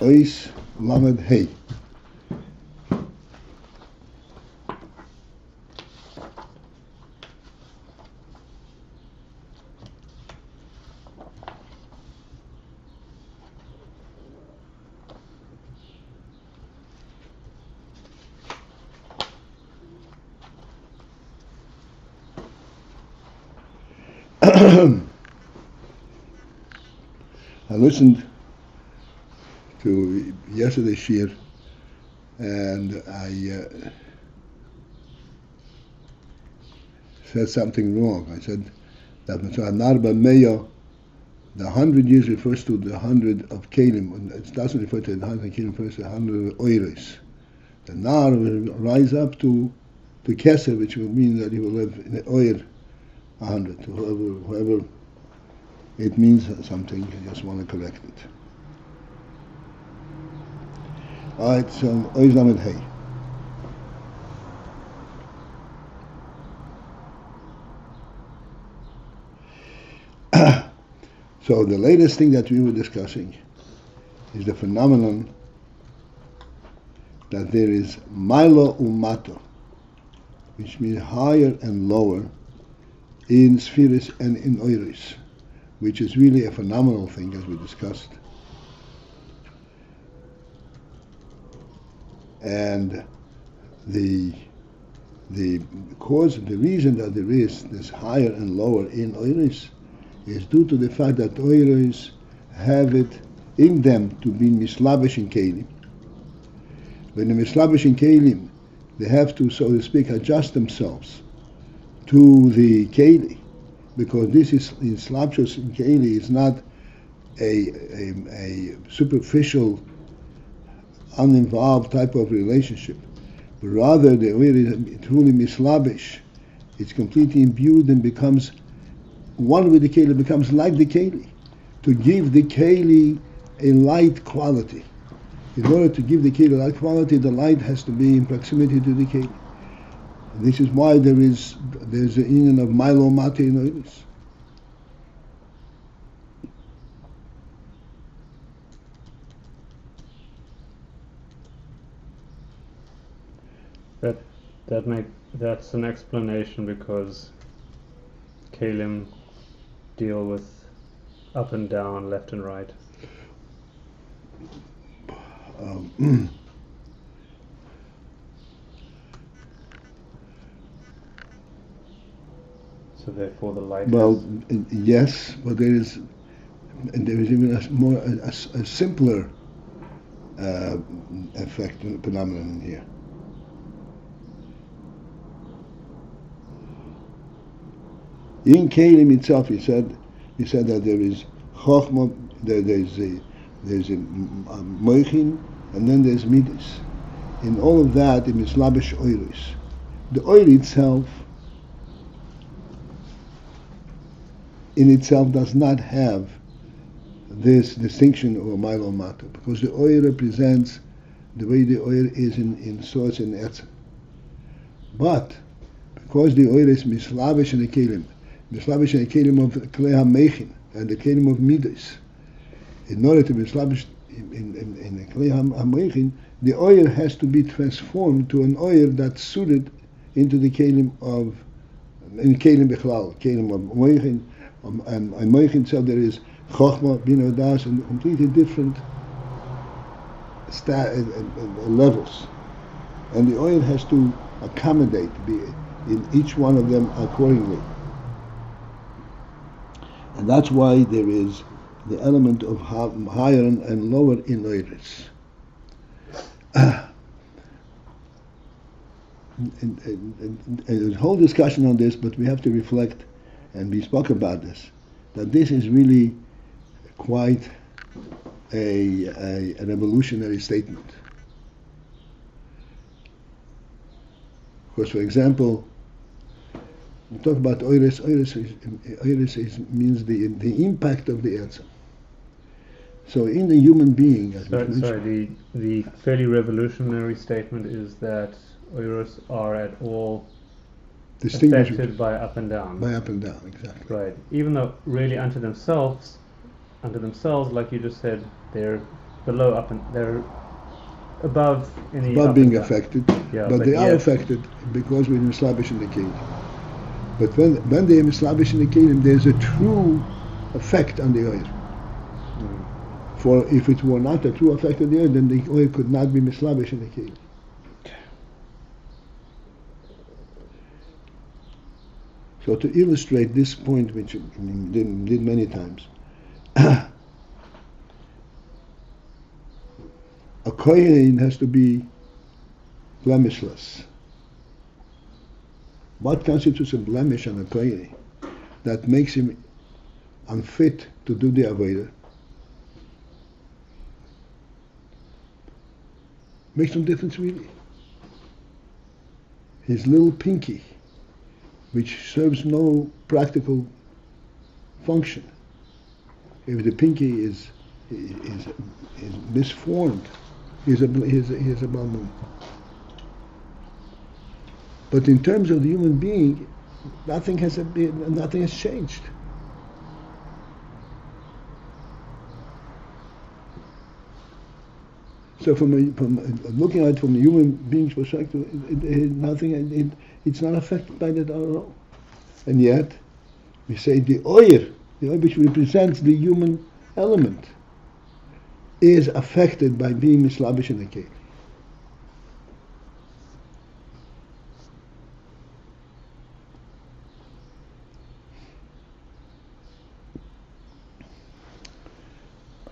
Ois Lamed Hey. I listened to yesterday's shir, and I said something wrong. I said that Narba Meya, the 100 years refers to the 100 of keilim, and it doesn't refer to the 100 of keilim, it refers to the 100 of oires. The Nar will rise up to Keser, which will mean that he will live in the oir 100. Whoever it means something, I just want to correct it. Alright, so Ois Lamed Hey. So the latest thing that we were discussing is the phenomenon that there is Milo Umato, which means higher and lower in spheres and in oiris, which is really a phenomenal thing, as we discussed. And the cause, the reason that there is this higher and lower in oiris is due to the fact that oiris have it in them to be mislabish in keilim. When they're mislabish in keilim, they have to, so to speak, adjust themselves to the keili, because this is in slapshus in keili is not a superficial, uninvolved type of relationship, but rather the oir is truly mislabish. It's completely imbued and becomes one with the keili, becomes like the keili, to give the keili a light quality. In order to give the keili light quality, the light has to be in proximity to the keili. This is why there's the union of Milo Mate in oiris. That's an explanation, because keilim deal with up and down, left and right. So therefore the light. Well, yes, but there is even a simpler effect, phenomenon here. In keilim itself, he said that there is chokhmah, there's a moichin, and then there's midas. In all of that, it is labish oiris. The oil itself, in itself, does not have this distinction of milo mato, because the oil represents the way the oil is in source and etzem. But because the oil is mislavish in the keilim, mislavish in the keilim of klei hamechin and the keilim of midas, in order to be mislavish in the klei hamechin, the oil has to be transformed to an oil that's suited into the keilim of, in keilim bechlal, keilim of moichin, and moichin itself there is chokhmah, bina, das, and completely different levels, and the oil has to accommodate, be in each one of them accordingly. And that's why there is the element of higher and lower in oiris. And there's a whole discussion on this, but we have to reflect, and we spoke about this, that this is really quite a revolutionary statement. Because, for example, we talk about oiris. Oiris means the impact of the etzem. So in the human being, the fairly revolutionary statement is that oiris are at all affected by up and down. By up and down, exactly. Right. Even though really unto themselves, like you just said, they're below up and they're above any Above being affected, yeah, but they are affected because we're mislabish in the keilim. But when they are mislabish in the keilim, there's a true effect on the oil. For if it were not a true effect on the oil, then the oil could not be mislabish in the keilim. So to illustrate this point, which I did many times, a kohen has to be blemishless. What constitutes a blemish on a kohen that makes him unfit to do the avodah? Makes no difference really. His little pinky, which serves no practical function. If the pinky is misformed, he's a balmum. But in terms of the human being, nothing has changed. So from looking at it from the human being's perspective, it's not affected by that at all. And yet, we say the oil which represents the human element, is affected by being mislabish in the keilim.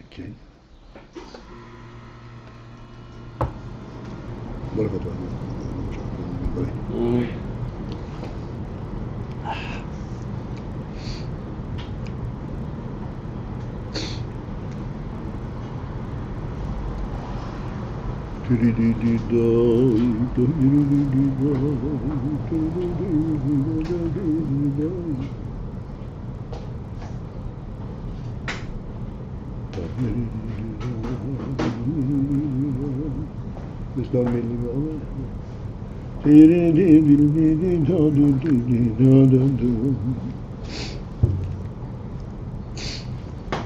Okay. What about that?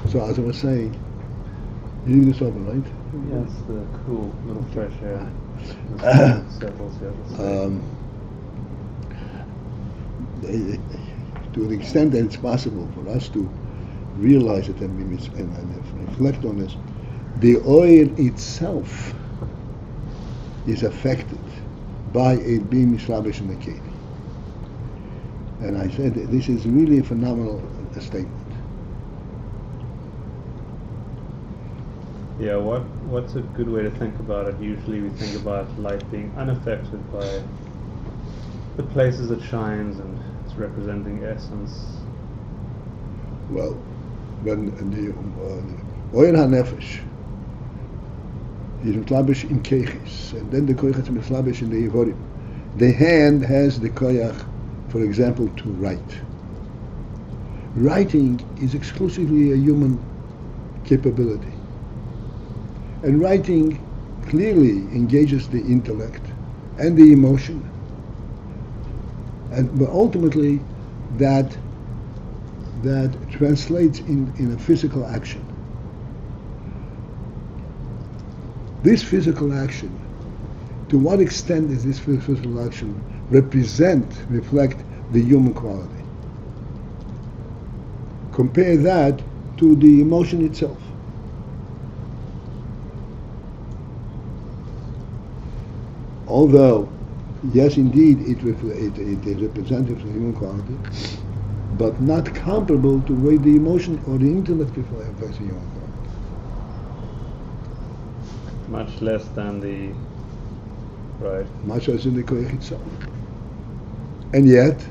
So as I was saying, you leave this open, right? Yeah, it's the cool little fresh air. To the extent that it's possible for us to realize it and reflect on this, the oil itself is affected by it being mislabish in the keilim. And I said this is really a phenomenal statement. Yeah, what's a good way to think about it? Usually we think about light being unaffected by the places it shines and it's representing essence. Well, when the oil hanefesh is mislabish in keichis, and then the koyach is mislabish in the ivorim. The hand has the koyach, for example, to write. Writing is exclusively a human capability. And writing clearly engages the intellect and the emotion. But ultimately, that translates in a physical action. This physical action, to what extent is this physical action reflect the human quality? Compare that to the emotion itself. Although, yes, indeed, it is representative of the human quality, but not comparable to the way the emotion or the intellect affects the human quality. Much less than the, right? Much less than the koyach itself. And yet,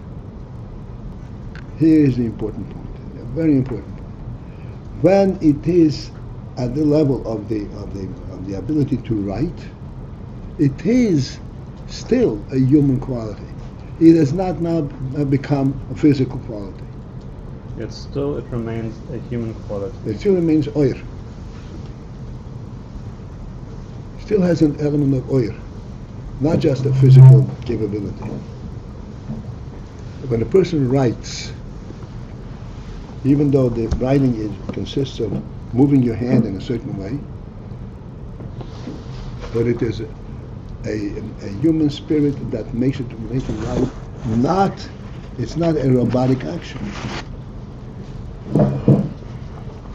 here is the important point, a very important point. When it is at the level of the ability to write, it is still a human quality. It has not now become a physical quality. It remains a human quality. It still remains oir. Still has an element of oir, not just a physical capability. When a person writes, even though the writing consists of moving your hand in a certain way, but it is a human spirit that makes it right. It's not a robotic action.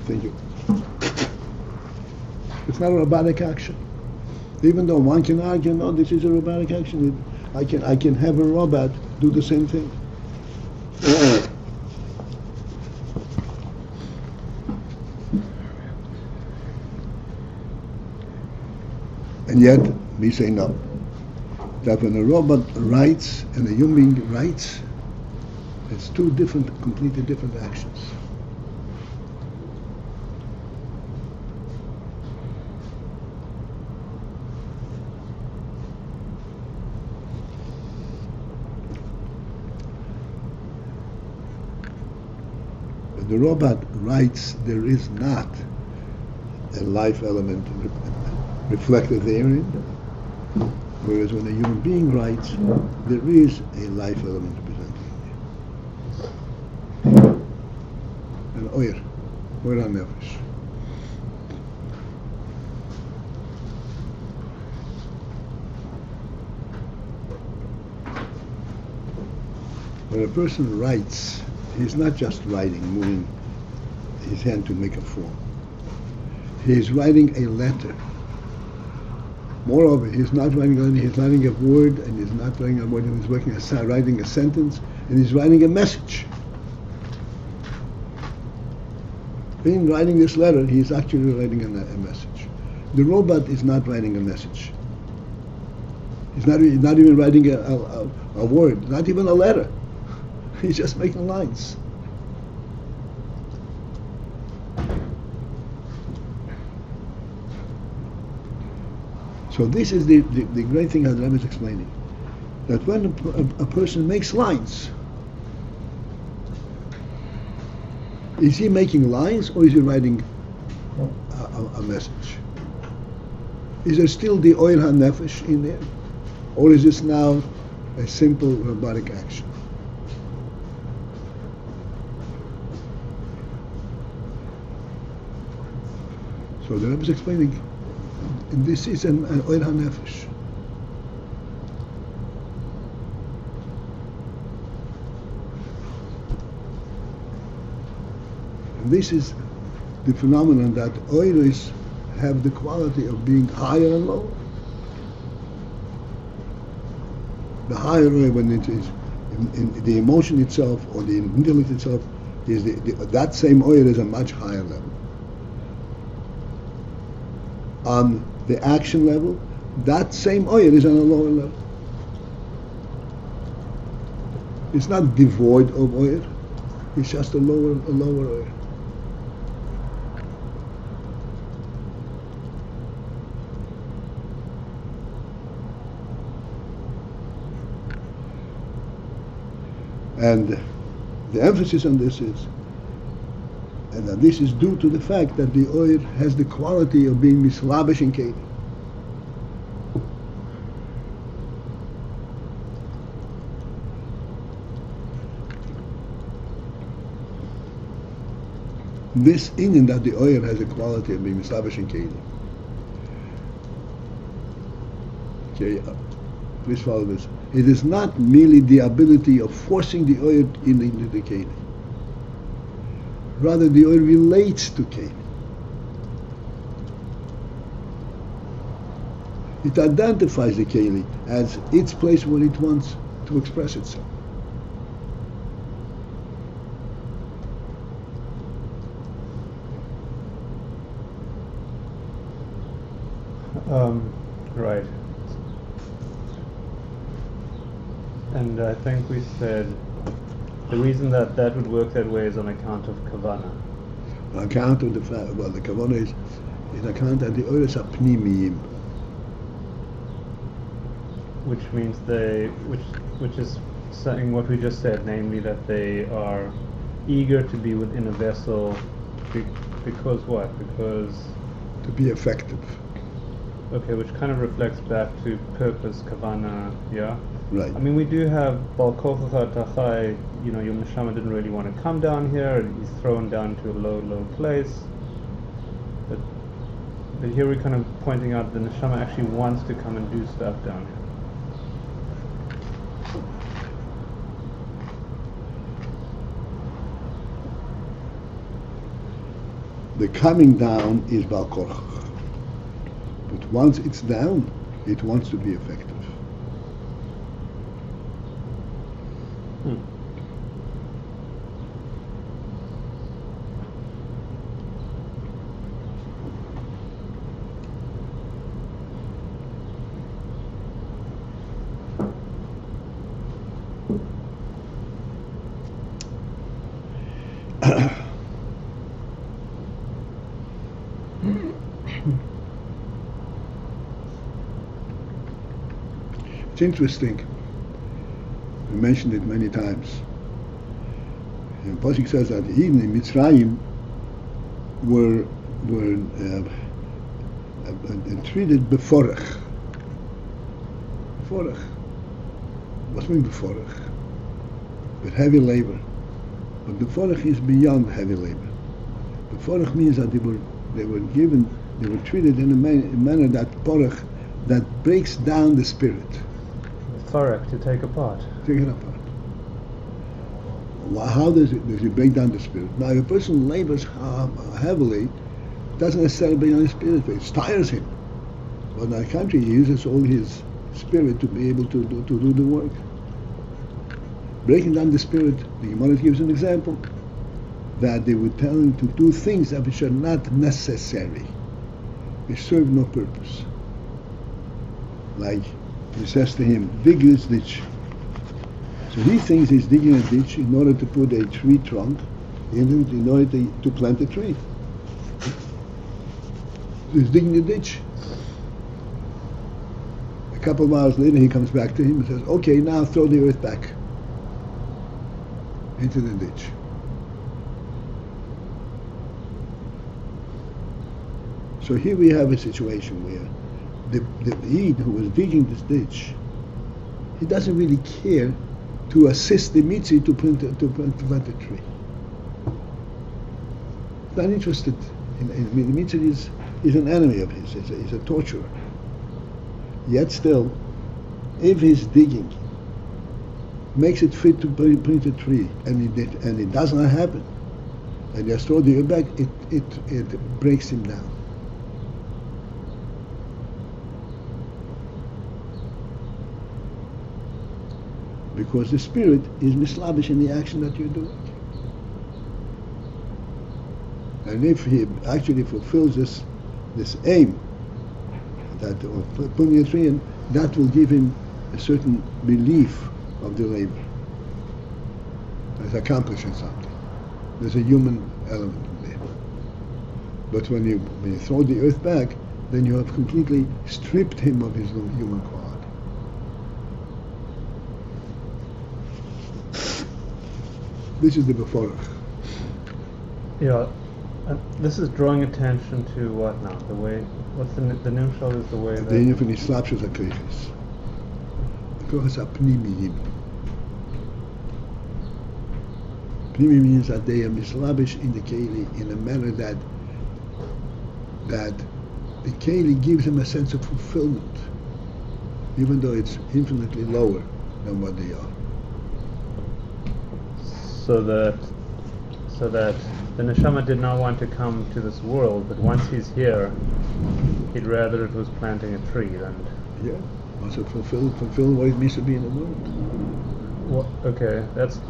Thank you. It's not a robotic action. Even though one can argue, no, this is a robotic action. I can have a robot do the same thing. And yet, we say no. That when a robot writes and a human being writes, it's two completely different actions. When the robot writes, there is not a life element reflected therein, whereas when a human being writes, there is a life element presented. And oyer nefesh. When a person writes, he's not just writing, moving his hand to make a form. He is writing a letter. Moreover, he's not writing a letter, he's writing a word, and he's not writing a word, and he's writing a sentence, and he's writing a message. In writing this letter, he's actually writing a message. The robot is not writing a message. He's not even writing a word, not even a letter. He's just making lines. So this is the great thing that Rebbe is explaining. That when a person makes lines, is he making lines or is he writing a message? Is there still the oil ha-nefesh in there? Or is this now a simple robotic action? So the Rebbe is explaining, this is an oil ha-nefesh. And this is the phenomenon that oilos have the quality of being higher and lower. The higher oil, when it is in the emotion itself or the intellect itself, is that same oil is a much higher level. On the action level, that same oil is on a lower level. It's not devoid of oil, it's just a lower oil. And the emphasis on this is, and that this is due to the fact that the oil has the quality of being mislabish in keilim. This inyan that the oil has the quality of being mislabish in keilim. Okay, please follow this. It is not merely the ability of forcing the oil into the keilim. Rather, the oil relates to keilim. It identifies the keilim as its place where it wants to express itself. Right. And I think we said the reason that would work that way is on account of kavanah. On account of the fact, well, the kavanah is on account that the oilos are pnimiyim. Which means which is saying what we just said, namely that they are eager to be within a vessel because what? Because to be effective. Okay, which kind of reflects back to purpose, kavanah, yeah? Right. I mean, we do have Bal Kochacha Tachai, Yom Neshama didn't really want to come down here, and he's thrown down to a low place. But But here we're kind of pointing out the neshama actually wants to come and do stuff down here. The coming down is Bal Korach. But once it's down, it wants to be effective. It's interesting. We mentioned it many times. The Pasuk says that even in Mitzrayim were treated beforach. Beforach. What's mean beforach? With heavy labor. But beforach is beyond heavy labor. Beforach means that they were treated in a manner that porach, that breaks down the spirit. Farach, to take apart. Take it apart. How does it break down the spirit? Now, if a person labors heavily, doesn't necessarily bring down the spirit, it tires him. But in our country, he uses all his spirit to be able to do the work. Breaking down the spirit, the Gemara gives an example, that they would tell him to do things that which are not necessary. They serve no purpose. Like, he says to him, dig this ditch. So he thinks he's digging a ditch in order to put a tree trunk in order to plant a tree. He's digging a ditch. A couple of hours later he comes back to him and says, okay, now throw the earth back into the ditch. So here we have a situation where the Yid who was digging this ditch, he doesn't really care to assist the Mitzi to plant a tree. He's not interested. The Mitzi is an enemy of his. He's a torturer. Yet still, if his digging makes it fit to plant a tree, and it does not happen, and just throw the earth back, it breaks him down. Because the spirit is mislavish in the action that you're doing. And if he actually fulfills this aim, that of putting a tree in, that will give him a certain relief of the labor. It's accomplishing something. There's a human element in there. But when you throw the earth back, then you have completely stripped him of his human quality. This is the beforach. Yeah, this is drawing attention to what now? The way, what's the nimshal is the way that... The infinite slapshas are kriches. The kriches are pnimiyim. Pnimi means that they are mislabish in the keilim in a manner that the keilim gives them a sense of fulfillment, even though it's infinitely lower than what they are. So that the neshama did not want to come to this world, but once he's here, he'd rather it was planting a tree than... Yeah, wants to fulfill what it means to be in the world. Well, okay, that's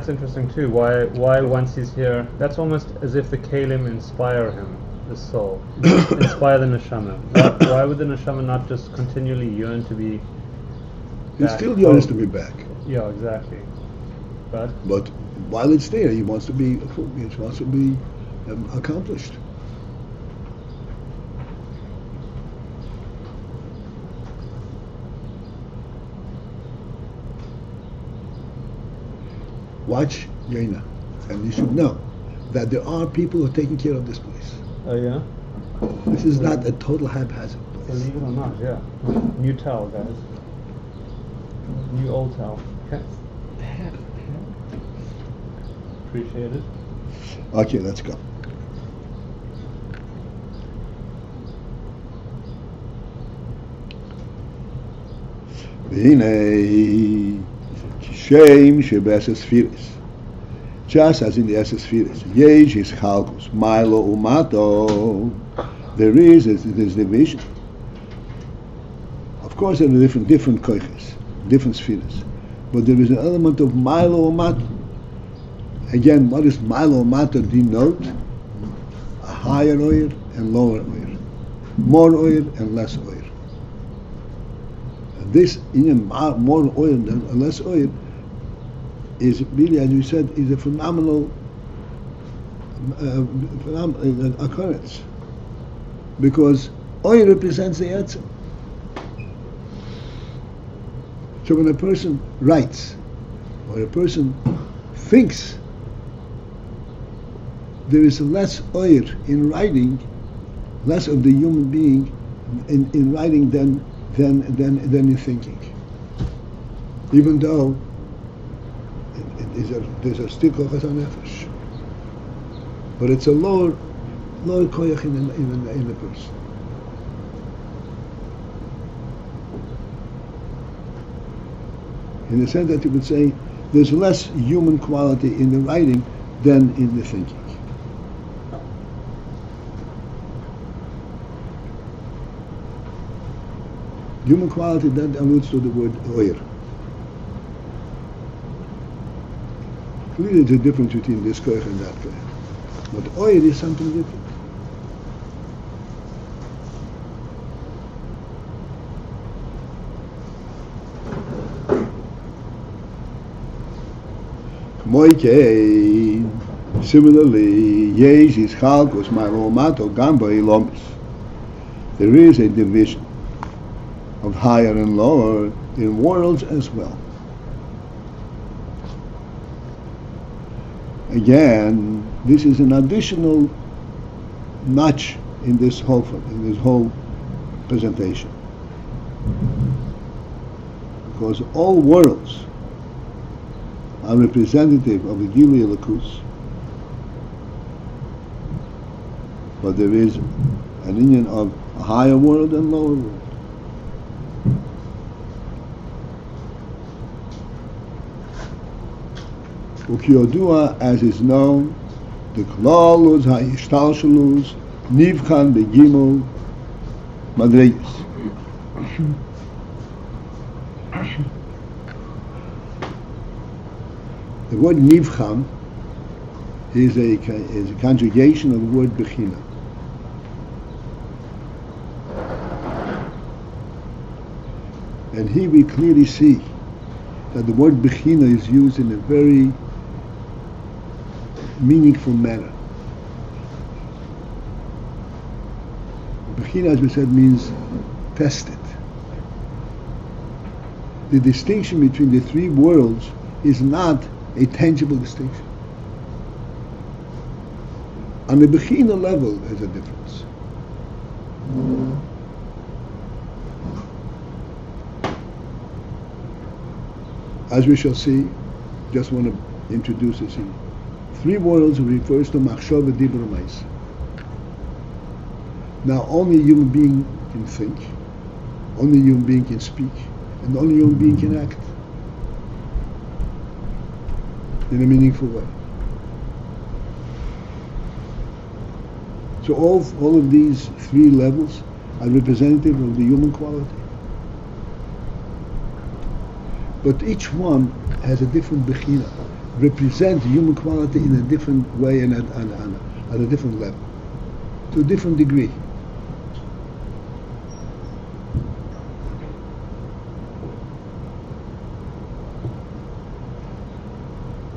interesting too. Why once he's here, that's almost as if the keilim inspire him, the soul, inspire the neshama. Why would the neshama not just continually yearn to be back? He still yearns to be back. Yeah, exactly. But while it's there, he wants to be accomplished. Watch Yaina, and you should know that there are people who are taking care of this place. Oh yeah? This is not a total haphazard place. Believe it or not, yeah. New towel, guys. New old towel. Okay. Appreciate it. Okay, let's go. vehinei kishem shebes sphirot. Just as in the sphirot, Yej is chalkus, Milo umato. There is this division. Of course, there are different koiches, different spheres, but there is an element of Milo umato. Again, what does Milo umato denote? A higher oil and lower oil, more oil and less oil. And this more oil and less oil is really, as you said, is a phenomenal occurrence, because oil represents the Etzem. So when a person writes, or a person thinks, there is less oil in writing, less of the human being in writing than in thinking. Even though there's a still kochas hanefesh, but it's a lower koyach in the person. In the sense that you could say there's less human quality in the writing than in the thinking. Human quality then alludes to the word oyer. Clearly, there's a difference between this koyach and that koyach, but oyer is something different. Similarly, Yesh is chalkos ma'lomato gamba ilomis. There is a division of higher and lower in worlds as well. Again, this is an additional notch in this whole presentation, because all worlds are representative of the Gilui Elokus, but there is an union of a higher world and lower world. Ukiyodua, as is known, the klalus ha'ishtalshalus nivkan begimel madregas. The word nivchan is a conjugation of the word bechina. And here we clearly see that the word bechina is used in a very meaningful manner. Bechina, as we said, means tested. The distinction between the three worlds is not a tangible distinction. On the bechina level, there's a difference. As we shall see, just want to introduce this here. Three worlds refers to machshava dibur mais. Now, only a human being can think, only a human being can speak, and only a human being can act in a meaningful way. So all of these three levels are representative of the human quality. But each one has a different bechina, represent human quality in a different way and at a different level, to a different degree.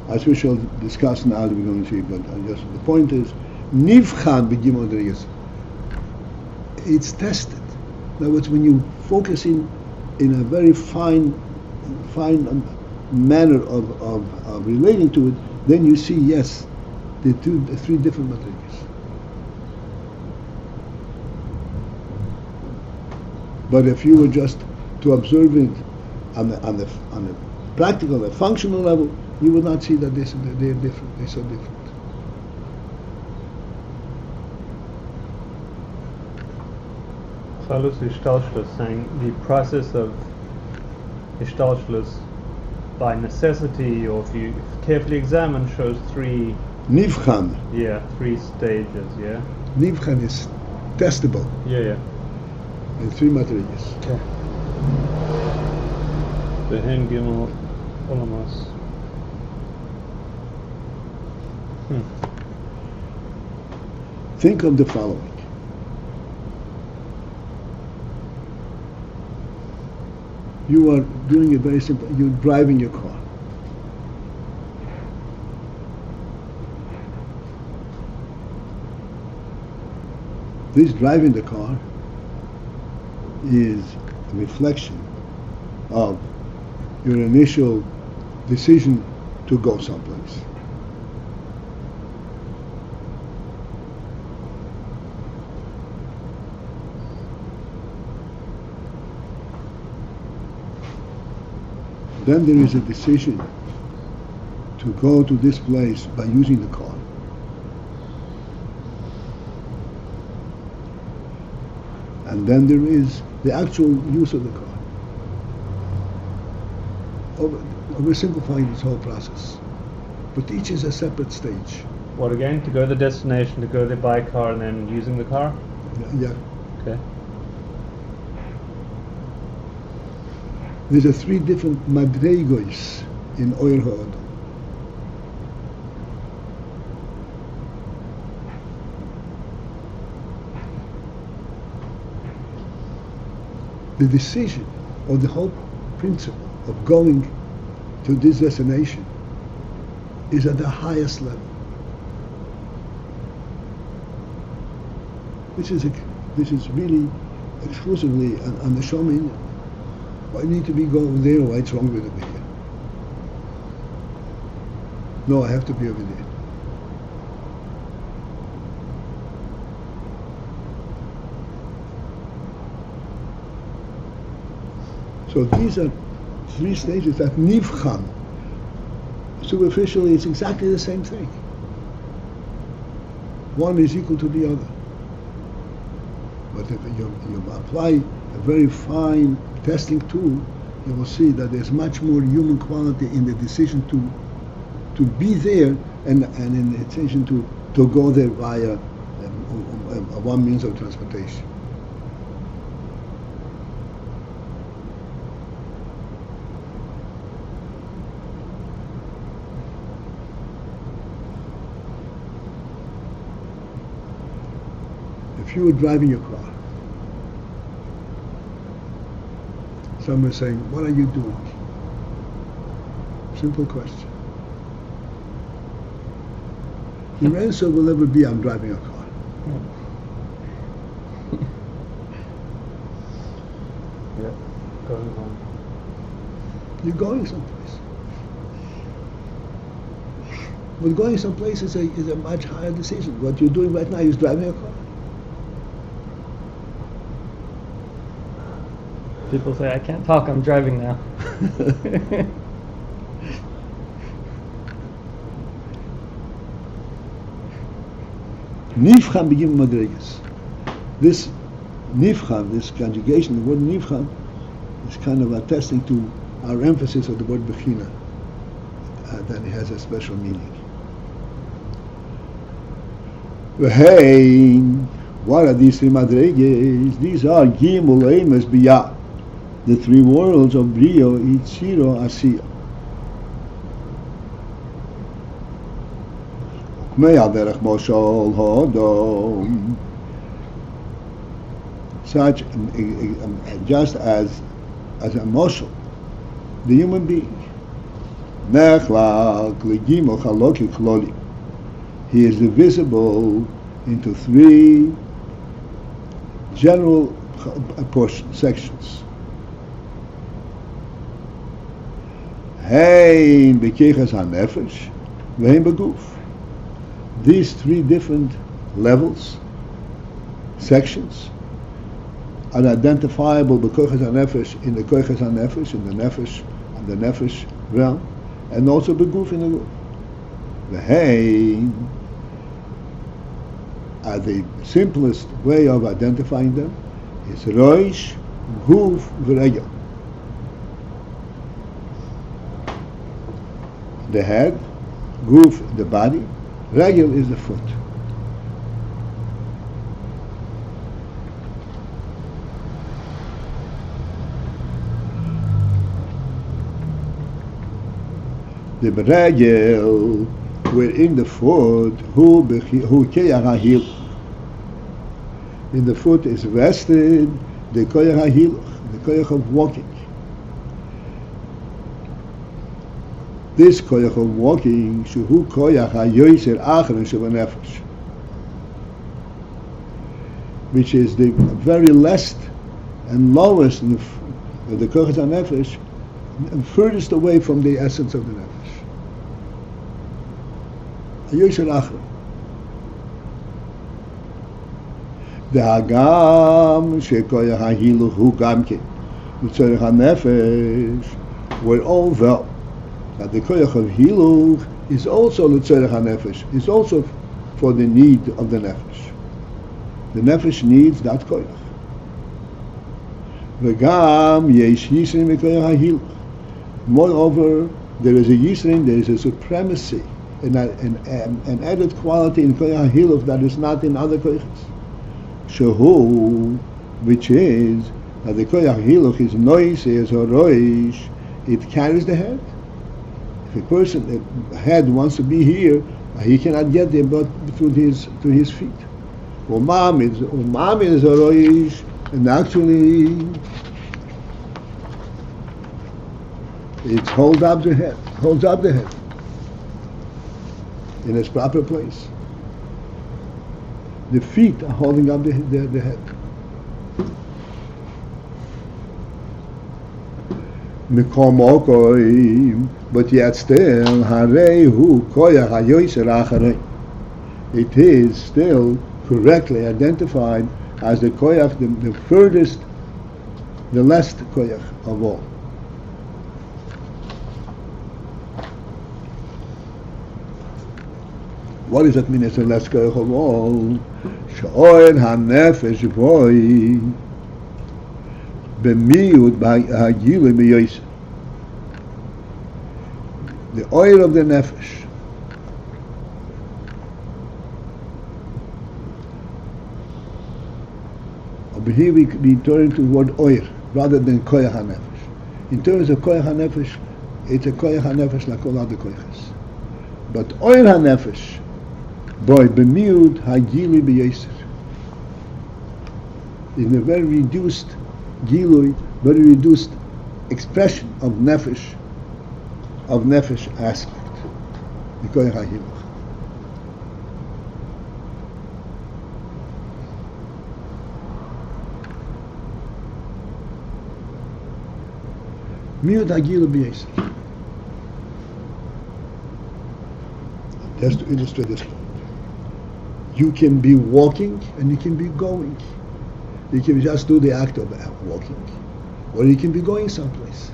As we shall discuss now, we're going to see, but just the point is, nivchan begimel madregas. It's tested. In other words, when you focus in a very fine manner of relating to it, then you see, yes, the three different madregas. But if you were just to observe it on the practical, the functional level, you will not see that they're different. They're so different. Chalus Ishtalshus saying the process of Ishtalshlus by necessity, or if you carefully examine, shows three Nivchan. three stages, Nivchan is testable Yeah. in three madrigas. Okay. Behen Gimel Olamas. Think of the following. You are doing a very simple, you're driving your car. This driving the car is a reflection of your initial decision to go someplace. Then there is a decision to go to this place by using the car. And then there is the actual use of the car. Oversimplifying this whole process. But each is a separate stage. What again? To go to the destination, to go there by car, and then using the car? Yeah. Okay. There's a three different madregos in Oyer HaOdom. The decision or the whole principle of going to this destination is at the highest level. This is really exclusively on the shaman. Why need to be going there? Why it's wrong with it here? No, I have to be over there. So these are three stages that nivchan. Superficially, it's exactly the same thing. One is equal to the other. But if you apply a very fine testing tool, you will see that there's much more human quality in the decision to be there and in the decision to go there via one means of transportation. If you were driving your car, someone is saying, "What are you doing?" Simple question. Your answer will never be, "I'm driving a car." Going home. You're going someplace. But going someplace is a much higher decision. What you're doing right now is driving a car. People say, I can't talk, I'm driving now. Nivchan begin madrigas. This nivchan, this conjugation, the word nivchan, is kind of attesting to our emphasis of the word vehinei, that it has a special meaning. Vehinei, what are these three madrigas? These are Gimel, Emes, Biyah, the three worlds of Brio, Yitziro, Asiya. Such just as a moshel, the human being. He is divisible into three general portions, sections. Hein bekeches hanefesh, vehin beguf. These three different levels, sections, are identifiable bekoches hanefesh in the koches hanefesh, in the nefesh realm, and also beguf in the guf. Vehin, the simplest way of identifying them is roish, guf, v'regel. the head, guf, the body, regel is the foot. The regel, wherein the foot, who keyach hahil, in the foot is rested the koyach hahil, the koyach of walking. This koyach of walking, shehu koyach hayoser achron shebanefesh, which is the very last and lowest of the koyach hanefesh, and furthest away from the essence of the nefesh. Hayoser achron. The hagam shekoyach hahiluch hu gamkin, the tzorech hanefesh, were all well. That the koyach of hiluch is also the tzorech hanefesh, is also for the need of the nefesh. The nefesh needs that koyach. V'gam yesh yisrin v'koyach hahiluch. Moreover, there is a yisrin, there is a supremacy, an added quality in koyach hahiluch that is not in other koyachs. Shehu, which is that the koyach hahiluch is noises or roish, it carries the head. If a person, the head wants to be here, he cannot get there but through his feet. Umam is a roish, and actually it holds up the head in its proper place. The feet are holding up the head. But yet still, it is still correctly identified as the koyach, the furthest, the last koyach of all. What does that mean as the last koyach of all? She'oed hanefesh boy b'miut b'hagilu b'yoyser. The oil of the nefesh. Over here we turn to the word oil rather than koyach hanefesh. In terms of koyach hanefesh, it's a koyach hanefesh like all other koyachs. But oil hanefesh, boy, b'miut hagilu b'yoyser, in a very reduced gilui, very reduced expression of nefesh aspect, the koyach hahiluch. Miut hagilu b'yoyser. Just to illustrate this point, you can be walking and you can be going. You can just do the act of walking, or you can be going someplace.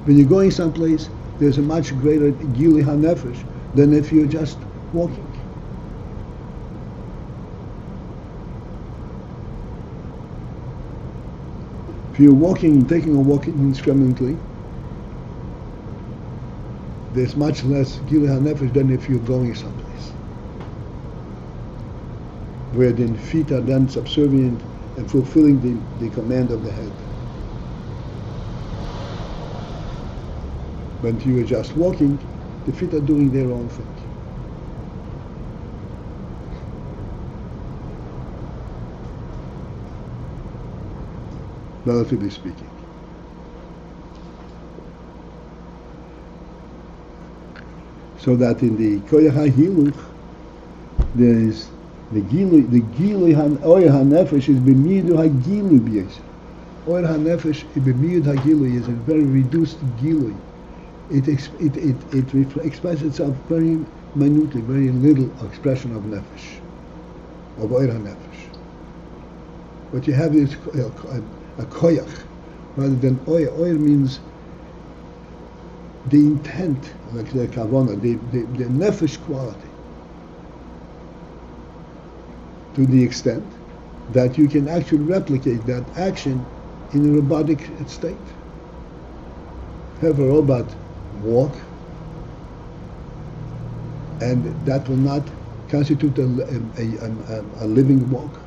When you're going someplace, there's a much greater gili hanefesh than if you're just walking. If you're walking, taking a walk indiscriminately, there's much less gili hanefesh than if you're going someplace, where the feet are then subservient and fulfilling the command of the head. When you are just walking, the feet are doing their own thing. Relatively speaking. So that in the koyach hahiluch, there is the gilui oyer hanefesh is b'miud hagilu b'yoser. Oyer hanefesh b'miud hagilu is a very reduced gilui. It expresses itself very minutely, very little expression of nefesh, of oyer hanefesh. What you have is a koyach rather than oyer. Oyer means the intent, like the kavanah, the nefesh quality, to the extent that you can actually replicate that action in a robotic state. Have a robot walk, and that will not constitute a living walk.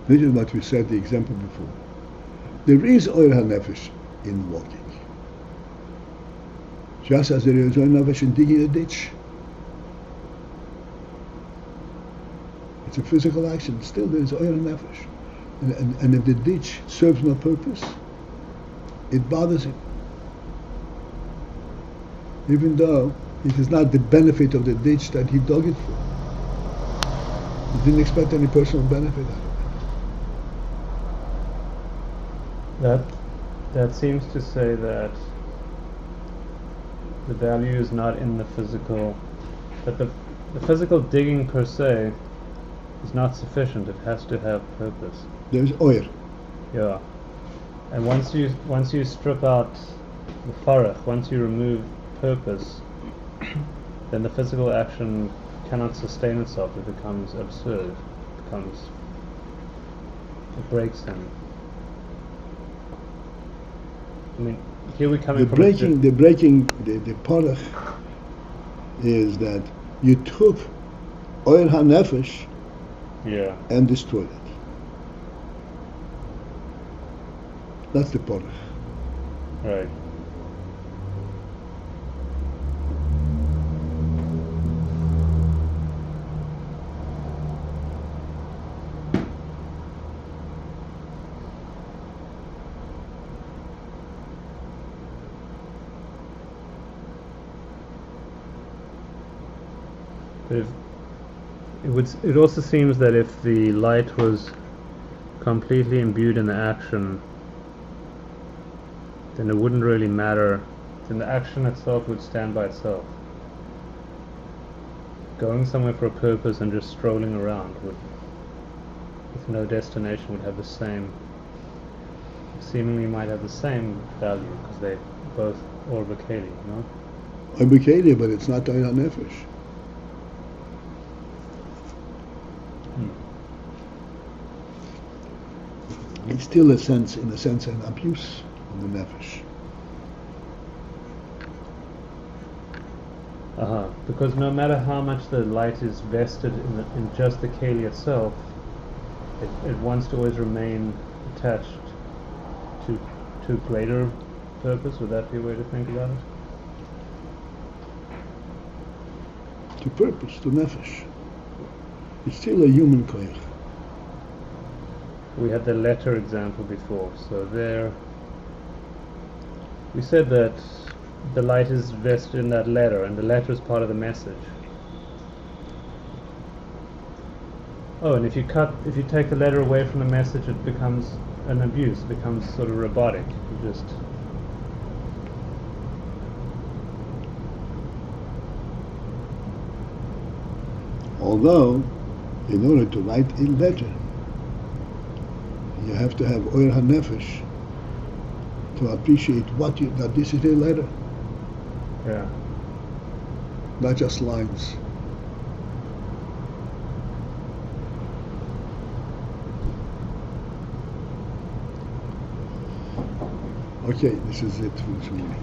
This is what we said, the example before. There is oil hanefesh in walking. Just as there is oil hanefesh in digging a ditch. It's a physical action. Still there is oil hanefesh. And if the ditch serves no purpose, it bothers him. Even though it is not the benefit of the ditch that he dug it for. He didn't expect any personal benefit out of it. That seems to say that the value is not in the physical, that the physical digging per se is not sufficient. It has to have purpose. There's oil. Yeah. And once you strip out the farach, once you remove purpose, then the physical action cannot sustain itself. It becomes absurd. It breaks him. I mean, here we're coming from the parach is that you took oil hanefesh and destroyed it. That's the parach. Right. It also seems that if the light was completely imbued in the action, then it wouldn't really matter. Then the action itself would stand by itself. Going somewhere for a purpose and just strolling around with no destination would have the same, seemingly might have the same value, because they both or keilim, no? Or keilim, but it's not oil hanefesh. It's still in a sense, an abuse of the nefesh. Because no matter how much the light is vested in just the keilim itself, it wants to always remain attached to greater purpose. Would that be a way to think about it? To purpose, to nefesh. It's still a human koyach. We had the letter example before, so there we said that the light is vested in that letter, and the letter is part of the message. Oh, and if you take the letter away from the message, it becomes an abuse. It becomes sort of robotic. You just although, in order to write a letter, you have to have oil hanefesh to appreciate that this is a letter. Yeah. Not just lines. Okay, this is it for this morning.